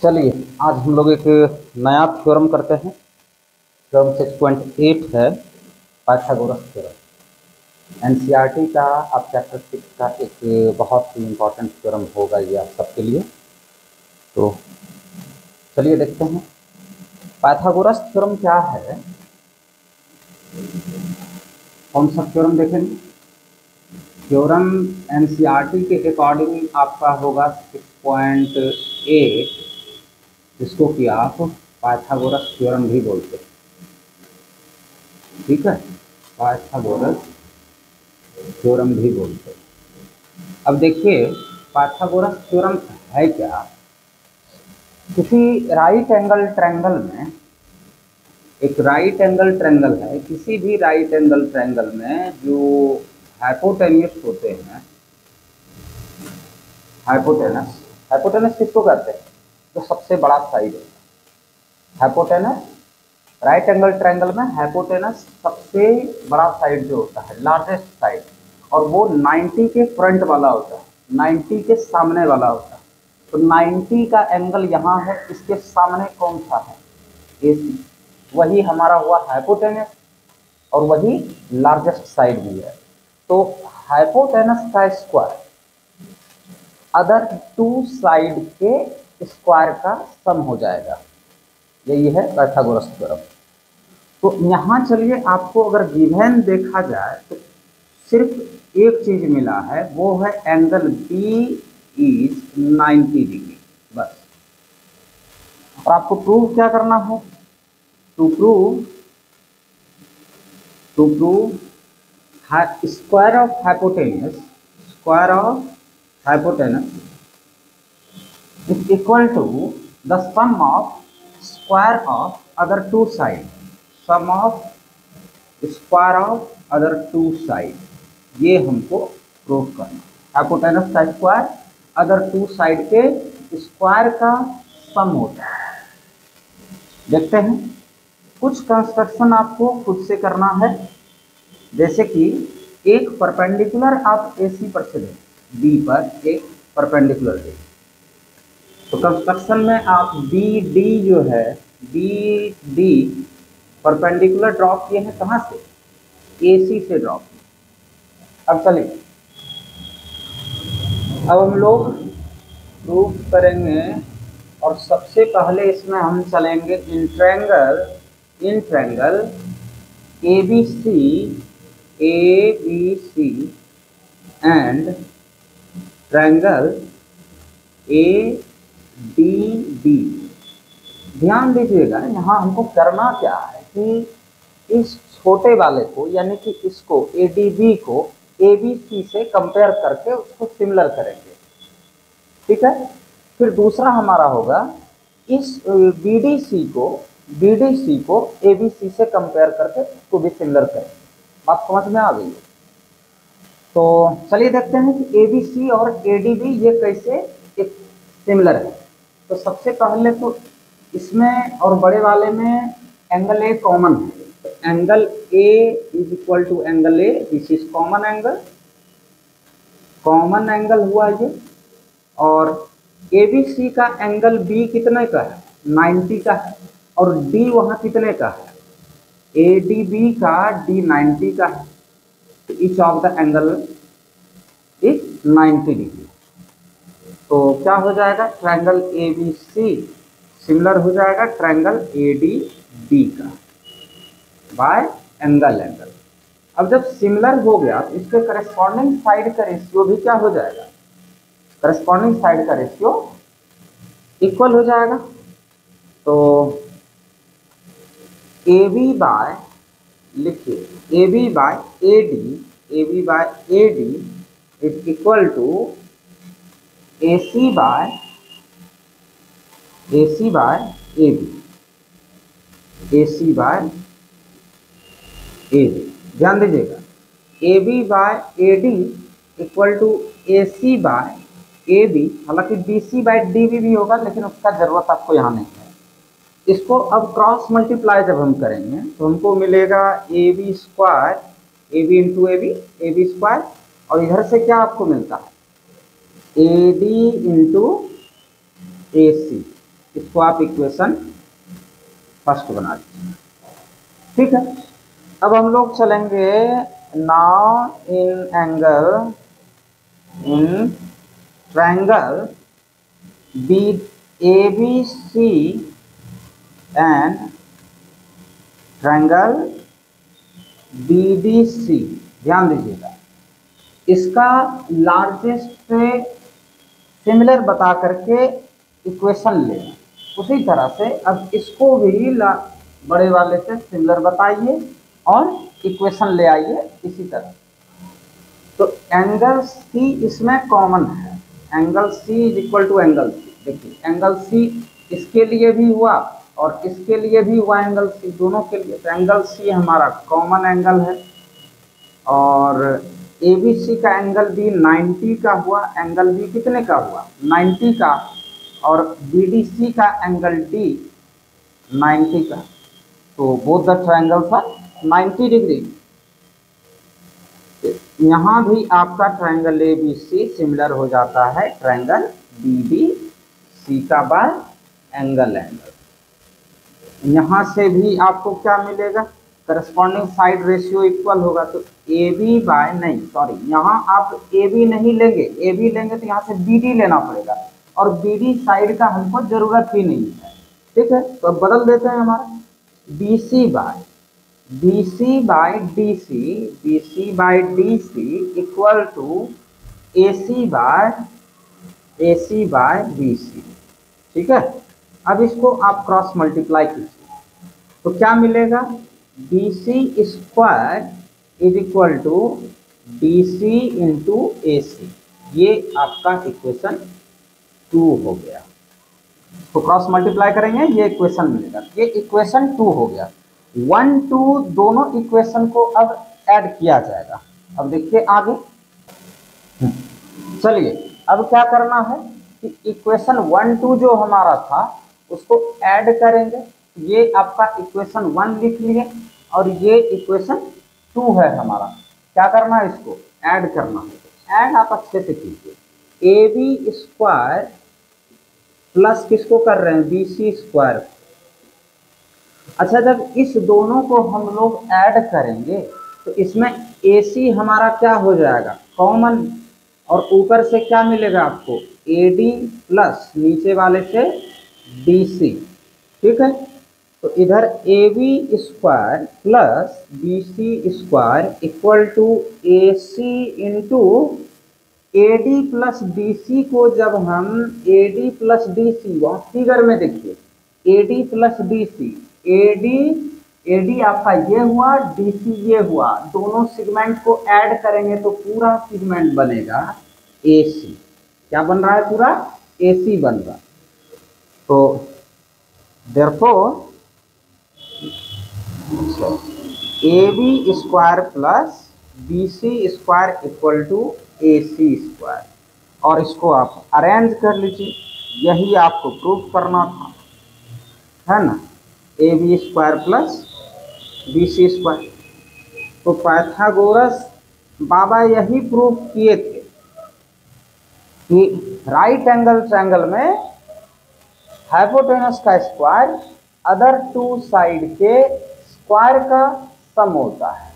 चलिए आज हम लोग एक नया थ्योरम करते हैं। थ्योरम 6.8 है पाइथागोरस थ्योरम। एनसीईआरटी का अब चैप्टर 6 का एक बहुत ही इम्पोर्टेंट थ्योरम होगा ये आप सबके लिए। तो चलिए देखते हैं पाइथागोरस थ्योरम क्या है। कौन सा थ्योरम देखेंगे? थ्योरम एनसीईआरटी के अकॉर्डिंग आपका होगा 6.8, जिसको कि आप पाइथागोरस थ्योरम भी बोलते हैं। ठीक है, पाइथागोरस थ्योरम भी बोलते हैं। अब देखिए पाइथागोरस थ्योरम है क्या। किसी राइट एंगल ट्रायंगल में, एक राइट एंगल ट्रायंगल है, किसी भी राइट एंगल ट्रायंगल में जो हाइपोटेन्यूस होते हैं, हाइपोटेनस, हाइपोटेनस किसको कहते हैं? जो सबसे बड़ा साइड है। हाइपोटेनस राइट एंगल ट्रायंगल में हाइपोटेनस सबसे बड़ा साइड जो होता है, लार्जेस्ट साइड, और वो 90 के फ्रंट वाला होता है, 90 के सामने वाला होता है। तो 90 का एंगल यहाँ है, इसके सामने कौन सा है? AC। वही हमारा हुआ हाइपोटेनस और वही लार्जेस्ट साइड भी है। तो हाइपोटेनस का स्क्वायर अदर टू साइड के स्क्वायर का सम हो जाएगा। यही है पाइथागोरस थ्योरम। तो यहाँ चलिए आपको अगर गिवन देखा जाए तो सिर्फ एक चीज मिला है, वो है एंगल B इज 90 डिग्री, बस। और आपको प्रूव क्या करना है? To prove square of hypotenuse, square of hypotenuse is equal to the sum of square of other two side, sum of square of other two side. ये हमको prove करना। Hypotenuse का स्क्वायर अदर टू साइड के square का sum होता है। देखते हैं, कुछ कंस्ट्रक्शन आपको खुद से करना है। जैसे कि एक परपेंडिकुलर आप AC पर चले, B पर एक परपेंडिकुलर ले, तो कंस्ट्रक्शन में आप BD जो है, BD परपेंडिकुलर ड्रॉप किए हैं, कहाँ से? AC से ड्रॉप किए। अब चलिए, अब हम लोग प्रूव करेंगे और सबसे पहले इसमें हम चलेंगे इन triangle ABC and triangle ADB। ध्यान दीजिएगा, यहाँ हमको करना क्या है कि इस छोटे वाले को, यानी कि इसको ADB को ABC से कंपेयर करके उसको सिमिलर करेंगे। ठीक है, फिर दूसरा हमारा होगा इस BDC को ABC से कंपेयर करके उसको भी सिमिलर करेंगे। बात समझ में आ गई है? तो चलिए देखते हैं कि ABC और ADB ये कैसे एक सिमिलर है। तो सबसे पहले तो इसमें और बड़े वाले में एंगल A कॉमन है। तो angle A is equal to angle A, this is common angle हुआ ये। और ABC का एंगल B कितने का है? 90 का है। और D वहाँ कितने का है? ADB का D 90 का है। तो each of the angle is 90 degree. तो क्या हो जाएगा? ट्रायंगल ABC सिमिलर हो जाएगा ट्रायंगल ADB का बाय एंगल। अब जब सिमिलर हो गया तो इसके करस्पॉन्डिंग साइड का रेशियो भी क्या हो जाएगा? करस्पॉन्डिंग साइड का रेशियो इक्वल हो जाएगा। तो AB बाय, लिखिए AB by AD is equal to AC by AB। ध्यान दीजिएगा, AB by AD equal to AC by AB। हालांकि BC बाय DB भी होगा, लेकिन उसका जरूरत आपको यहाँ नहीं है। इसको अब क्रॉस मल्टीप्लाई जब हम करेंगे तो हमको मिलेगा AB square, AB into AB square, और इधर से क्या आपको मिलता है? AD into AC। इसको आप इक्वेशन फर्स्ट बना दीजिए। ठीक है, अब हम लोग चलेंगे now in triangle B A B C and triangle B D C. ध्यान दीजिएगा, इसका लार्जेस्ट से सिमिलर बता करके इक्वेशन लें। उसी तरह से अब इसको भी बड़े वाले से सिमिलर बताइए और इक्वेशन ले आइए इसी तरह। तो एंगल सी इसमें कॉमन है, angle C is equal to angle C. देखिए एंगल सी इसके लिए भी हुआ और इसके लिए भी हुआ, एंगल सी दोनों के लिए। तो एंगल सी हमारा कॉमन एंगल है और ए बी सी का एंगल भी 90 का हुआ, एंगल बी कितने का हुआ 90 का, और बी डी सी का एंगल डी 90 का। तो both the triangles are 90 degree. यहाँ भी आपका triangle A B C similar हो जाता है ट्रायंगल बी डी सी का बाय एंगल। यहाँ से भी आपको क्या मिलेगा, करस्पॉन्डिंग साइड रेशियो इक्वल होगा। तो ए बी बाय नहीं सॉरी, यहाँ आप ए बी नहीं लेंगे, ए बी लेंगे तो यहाँ से बी डी लेना पड़ेगा और बी डी साइड का हमको जरूरत ही नहीं है। ठीक है, तो अब बदल देते हैं हमारा B C by D C equal to A C by B C. ठीक है, अब इसको आप क्रॉस मल्टीप्लाई कीजिए तो क्या मिलेगा, B C square is equal to D C into A C. ये आपका इक्वेशन 2 हो गया। तो क्रॉस मल्टीप्लाई करेंगे ये इक्वेशन मिलेगा, ये इक्वेशन 2 हो गया। 1 2 दोनों इक्वेशन को अब ऐड किया जाएगा। अब देखिए आगे, चलिए अब क्या करना है कि इक्वेशन 1 2 जो हमारा था उसको ऐड करेंगे। ये आपका इक्वेशन 1 लिख लिए और ये इक्वेशन 2 है हमारा। क्या करना है, इसको ऐड करना है। ऐड आप अच्छे से कीजिए, ए बी स्क्वायर प्लस किसको कर रहे हैं, बी सी स्क्वायर। अच्छा, जब इस दोनों को हम लोग ऐड करेंगे तो इसमें ए सी हमारा क्या हो जाएगा, कॉमन, और ऊपर से क्या मिलेगा आपको, ए डी प्लस नीचे वाले से डी सी। ठीक है, तो इधर A B square plus B C square equal to A C into A D plus D C को जब हम A D plus D C, वहाँ फिगर में देखिए A D plus D C, A D आपका ये हुआ, डी सी ये हुआ, दोनों सेगमेंट को ऐड करेंगे तो पूरा सेगमेंट बनेगा ए सी। क्या बन रहा है, पूरा ए सी बन रहा है। तो therefore A B square plus B C square equal to A C square, और इसको आप अरेंज कर लीजिए। यही आपको प्रूफ करना था, है ना, A B square plus B C square. तो पाइथागोरस बाबा यही प्रूफ किए थे कि राइट एंगल ट्रायंगल में हाइपोटेनस का स्क्वायर अदर 2 साइड के स्क्वायर का सम होता है।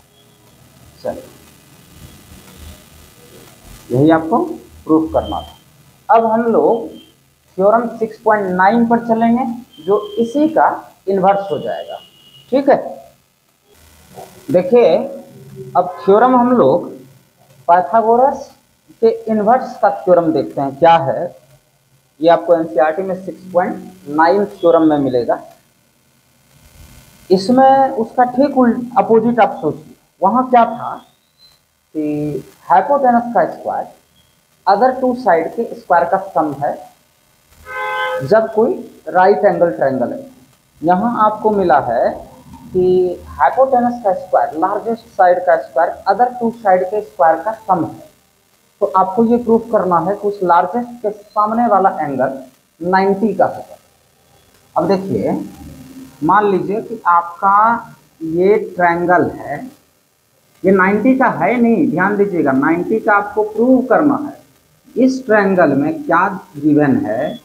चलिए, यही आपको प्रूफ करना था। अब हम लोग थ्योरम 6.9 पर चलेंगे जो इसी का इन्वर्स हो जाएगा। ठीक है, देखिए अब थ्योरम हम लोग पाइथागोरस के इन्वर्स का थ्योरम देखते हैं क्या है। ये आपको एनसीईआरटी में 6.9 थ्योरम में मिलेगा। इसमें उसका ठीक अपोजिट आप सोचिए, वहाँ क्या था कि हाइपोटेनस का स्क्वायर अदर 2 साइड के स्क्वायर का सम है जब कोई राइट एंगल ट्रायंगल है। यहाँ आपको मिला है कि हाइपोटेनस का स्क्वायर लार्जेस्ट साइड का स्क्वायर अदर 2 साइड के स्क्वायर का सम है। तो आपको ये प्रूफ करना है कि उस लार्जेस्ट के सामने वाला एंगल 90 का होगा। अब देखिए, मान लीजिए कि आपका ये ट्रायंगल है, ये 90 का है नहीं, ध्यान दीजिएगा, 90 का आपको प्रूव करना है। इस ट्रायंगल में क्या गिवन है,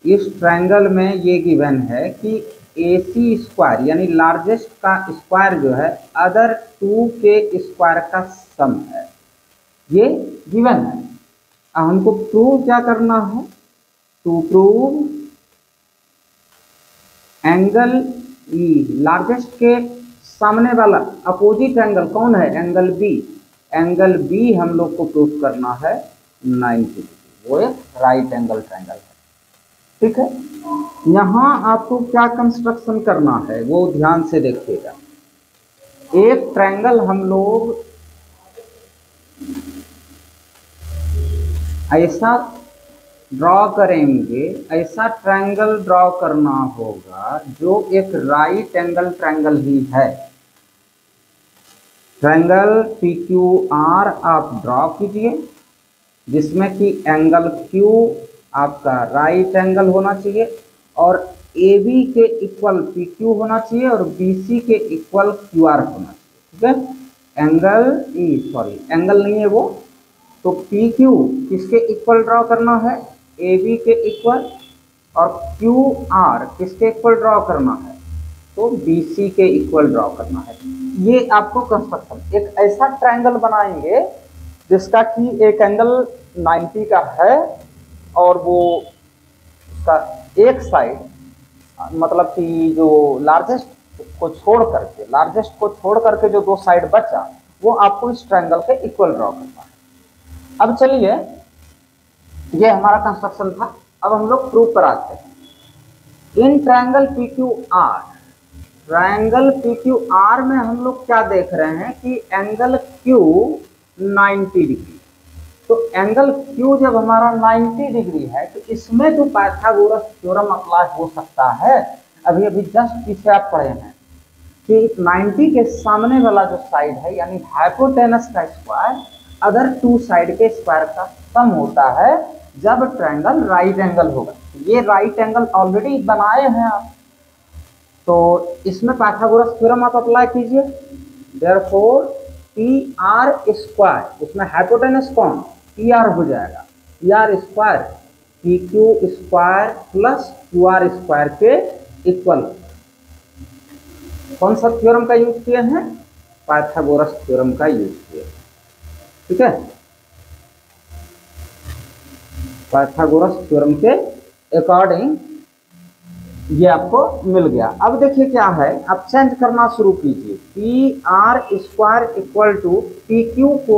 इस ट्रायंगल में ये गिवन है कि AC स्क्वायर यानी लार्जेस्ट का स्क्वायर जो है अदर टू के स्क्वायर का सम है, ये गिवन है। अब हमको प्रूव क्या करना है, to prove angle E largest के सामने वाला अपोजिट एंगल कौन है, एंगल B। एंगल B हम लोग को प्रूव करना है 90 डिग्री, वो एक राइट एंगल ट्रायंगल है। ठीक है, यहां आपको क्या कंस्ट्रक्शन करना है वो ध्यान से देखिएगा। एक ट्रायंगल हम लोग ऐसा ड्रॉ करेंगे, ऐसा ट्रायंगल ड्रॉ करना होगा जो एक राइट एंगल ट्रायंगल ही है। ट्रायंगल PQR आप ड्रॉ कीजिए, जिसमें कि एंगल Q आपका राइट एंगल होना चाहिए और AB के इक्वल PQ होना चाहिए और BC के इक्वल QR होना चाहिए। ठीक है, एंगल नहीं है वो, तो PQ किसके इक्वल ड्रॉ करना है, AB के इक्वल, और QR किसके इक्वल ड्रॉ करना है, तो BC के इक्वल ड्रॉ करना है। ये आपको कंस्ट्रक्शन एक ऐसा ट्रायंगल बनाएंगे जिसका कि एक एंगल 90 का है और वो उसका एक साइड मतलब कि जो लार्जेस्ट को छोड़ करके जो दो साइड बचा वो आपको इस ट्रायंगल के इक्वल ड्रॉ करना है। अब चलिए, ये हमारा कंस्ट्रक्शन था। अब हम लोग प्रूफ पर आते हैं। इन ट्रायंगल PQR में हम लोग क्या देख रहे हैं कि एंगल Q 90 डिग्री। तो एंगल Q जब हमारा 90 डिग्री है तो इसमें जो पाइथागोरस थ्योरम अप्लाई हो सकता है, अभी जस्ट पीछे आप पढ़े हैं कि 90 के सामने वाला जो साइड है यानी हाइपोटेनस का स्क्वायर अदर टू साइड के स्क्वायर का सम होता है जब ट्रायंगल राइट एंगल होगा। ये राइट एंगल ऑलरेडी बनाए हैं आप, तो इसमें पाइथागोरस थ्योरम आप अप्लाई कीजिए। देयरफॉर PR स्क्वायर, उसमें हाइपोटेनस कौन, PR हो जाएगा, PR square PQ square plus QR square के इक्वल। कौन सा थ्योरम का यूज किए हैं, पाइथागोरस थ्योरम का यूज किए। ठीक है, पाइथागोरस थ्योरम के अकॉर्डिंग ये आपको मिल गया। अब देखिए क्या है, आप चेंज करना शुरू कीजिए। PR square equal to PQ को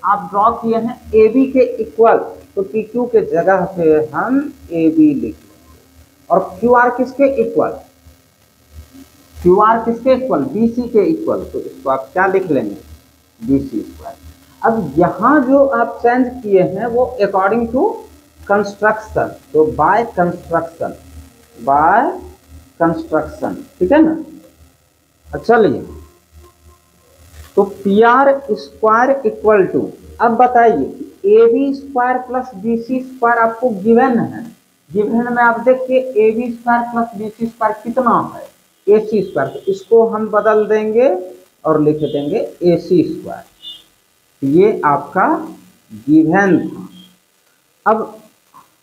आप ड्रॉ किए हैं AB के इक्वल, तो PQ के जगह पे हम AB लिख लेंगे और QR किसके इक्वल, BC के इक्वल, तो इसको आप क्या लिख लेंगे, BC स्क्वायर। अब यहाँ जो आप चेंज किए हैं वो अकॉर्डिंग टू कंस्ट्रक्शन, तो बाय कंस्ट्रक्शन। ठीक है ना। चलिए, तो PR स्क्वायर इक्वल टू, अब बताइए AB square plus BC square आपको गिवन है। गिवन में आप देखिए AB square plus BC square कितना है, AC स्क्वायर, तो इसको हम बदल देंगे और लिख देंगे AC स्क्वायर। ये आपका गिवन था। अब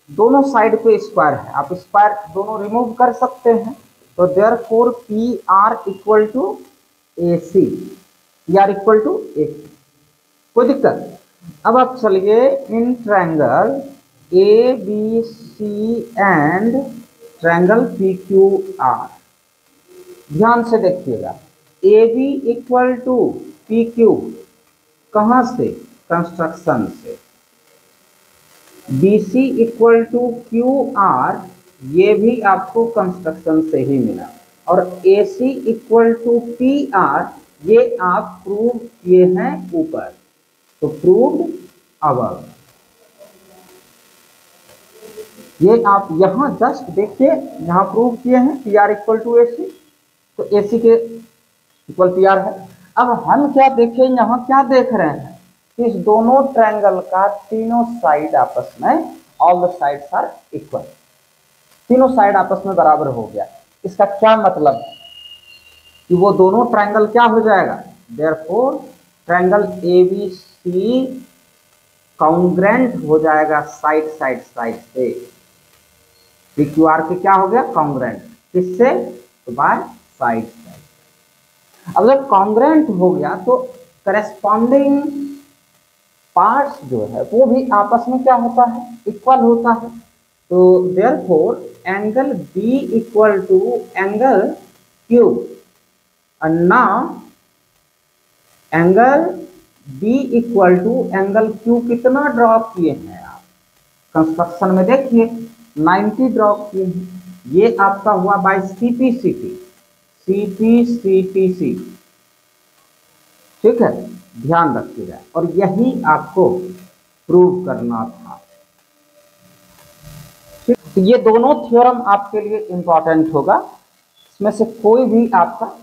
दोनों साइड पे स्क्वायर है, आप स्क्वायर दोनों रिमूव कर सकते हैं, तो therefore PR equal to AC, PR equal to AC, कोई दिक्कत। अब आप चलिए in triangle ABC and triangle PQR, ध्यान से देखिएगा। AB इक्वल टू PQ कहां से, कंस्ट्रक्शन से। BC इक्वल टू QR, ये भी आपको कंस्ट्रक्शन से ही मिला, और AC इक्वल टू PR ये आप प्रूव किए हैं ऊपर, तो प्रूव्ड अबव। ये आप यहां जस्ट देखिए, यहां प्रूव किए हैं PR इक्वल टू AC, तो AC के इक्वल PR है। अब हम क्या देखें, यहां क्या देख रहे हैं, इस दोनों ट्रायंगल का तीनों साइड आपस में, all the sides are equal, तीनों साइड आपस में बराबर हो गया। इसका क्या मतलब है कि वो दोनों ट्रायंगल क्या हो जाएगा, देयरफॉर ट्रायंगल ABC कॉन्ग्रेंट हो जाएगा साइड से। PQR क्या हो गया, कॉन्ग्रेंट, किससे, तो बाय साइड। अब जब कॉन्ग्रेंट हो गया तो करेस्पॉन्डिंग पार्ट्स जो है वो भी आपस में क्या होता है, इक्वल होता है। तो therefore angle B equal to angle Q. Now angle B equal to angle Q कितना ड्रॉ किए हैं आप कंस्ट्रक्शन में, देखिए 90 ड्रॉ किए हैं। ये आपका हुआ बाय सीपीसीटी, सीपीसीटीसी, ठीक है, ध्यान रखिएगा। और यही आपको प्रूव करना था। तो ये दोनों थ्योरम आपके लिए इंपॉर्टेंट होगा, इसमें से कोई भी आपका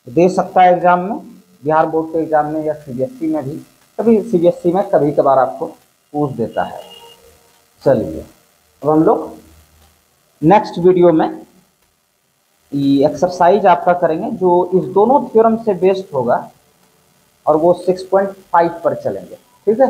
दे सकता है एग्जाम में, बिहार बोर्ड के एग्जाम में या सीबीएसई में भी, कभी सीबीएसई में कभी कभार आपको पूछ देता है। चलिए अब हम लोग नेक्स्ट वीडियो में ये एक्सरसाइज आपका करेंगे जो इस दोनों थ्योरम से बेस्ड होगा और वो 6.5 पर चलेंगे, ठीक है।